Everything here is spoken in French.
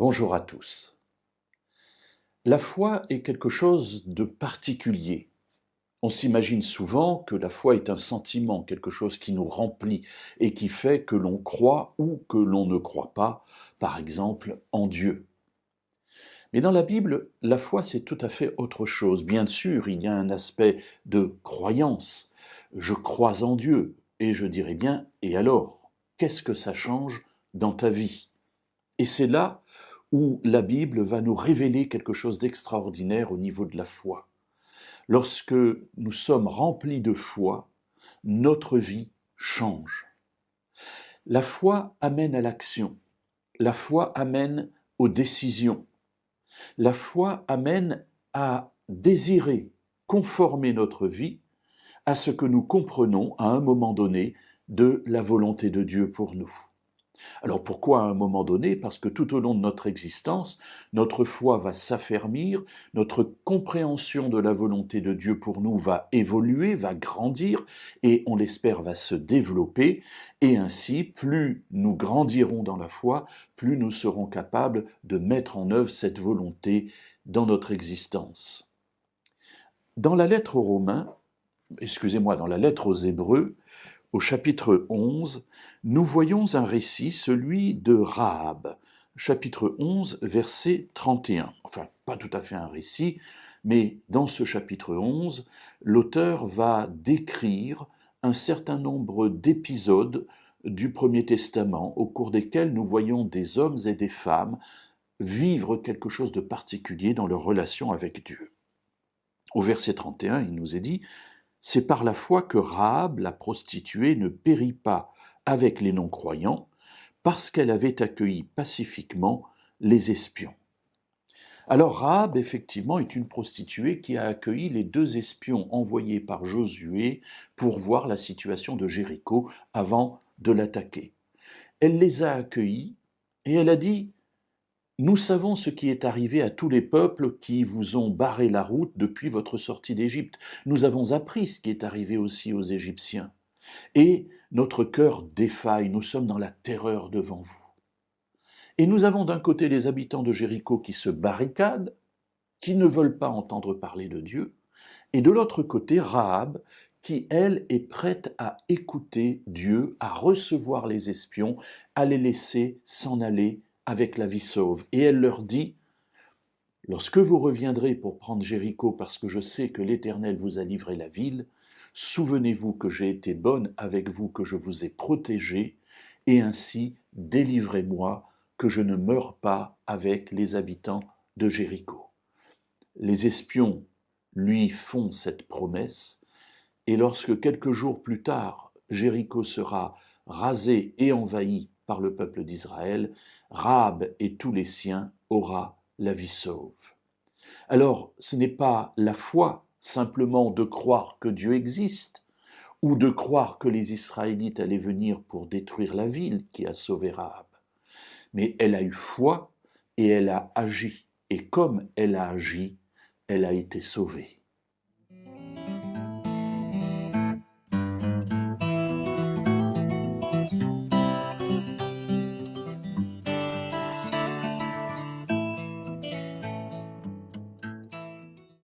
Bonjour à tous. La foi est quelque chose de particulier. On s'imagine souvent que la foi est un sentiment, quelque chose qui nous remplit et qui fait que l'on croit ou que l'on ne croit pas, par exemple, en Dieu. Mais dans la Bible, la foi, c'est tout à fait autre chose. Bien sûr, il y a un aspect de croyance. Je crois en Dieu, et je dirais bien, et alors, qu'est-ce que ça change dans ta vie ? Et c'est là où la Bible va nous révéler quelque chose d'extraordinaire au niveau de la foi. Lorsque nous sommes remplis de foi, notre vie change. La foi amène à l'action. La foi amène aux décisions. La foi amène à désirer conformer notre vie à ce que nous comprenons à un moment donné de la volonté de Dieu pour nous. Alors pourquoi à un moment donné ? Parce que tout au long de notre existence, notre foi va s'affermir, notre compréhension de la volonté de Dieu pour nous va évoluer, va grandir et on l'espère va se développer et ainsi plus nous grandirons dans la foi, plus nous serons capables de mettre en œuvre cette volonté dans notre existence. Dans la lettre aux Romains, dans la lettre aux Hébreux, au chapitre 11, nous voyons un récit, celui de Rahab. Chapitre 11, verset 31. Enfin, pas tout à fait un récit, mais dans ce chapitre 11, l'auteur va décrire un certain nombre d'épisodes du Premier Testament au cours desquels nous voyons des hommes et des femmes vivre quelque chose de particulier dans leur relation avec Dieu. Au verset 31, il nous est dit « C'est par la foi que Rahab, la prostituée, ne périt pas avec les non-croyants, parce qu'elle avait accueilli pacifiquement les espions. » Alors Rahab, effectivement, est une prostituée qui a accueilli les 2 espions envoyés par Josué pour voir la situation de Jéricho avant de l'attaquer. Elle les a accueillis et elle a dit « Nous savons ce qui est arrivé à tous les peuples qui vous ont barré la route depuis votre sortie d'Égypte. Nous avons appris ce qui est arrivé aussi aux Égyptiens. Et notre cœur défaille, nous sommes dans la terreur devant vous. Et nous avons d'un côté les habitants de Jéricho qui se barricadent, qui ne veulent pas entendre parler de Dieu, et de l'autre côté Rahab, qui, elle, est prête à écouter Dieu, à recevoir les espions, à les laisser s'en aller avec la vie sauve. Et elle leur dit, « Lorsque vous reviendrez pour prendre Jéricho, parce que je sais que l'Éternel vous a livré la ville, souvenez-vous que j'ai été bonne avec vous, que je vous ai protégé, et ainsi délivrez-moi, que je ne meure pas avec les habitants de Jéricho. » Les espions lui font cette promesse, et lorsque quelques jours plus tard, Jéricho sera rasé et envahi par le peuple d'Israël, Rahab et tous les siens aura la vie sauve. Alors, ce n'est pas la foi simplement de croire que Dieu existe, ou de croire que les Israélites allaient venir pour détruire la ville qui a sauvé Rahab. Mais elle a eu foi et elle a agi. Et comme elle a agi, elle a été sauvée.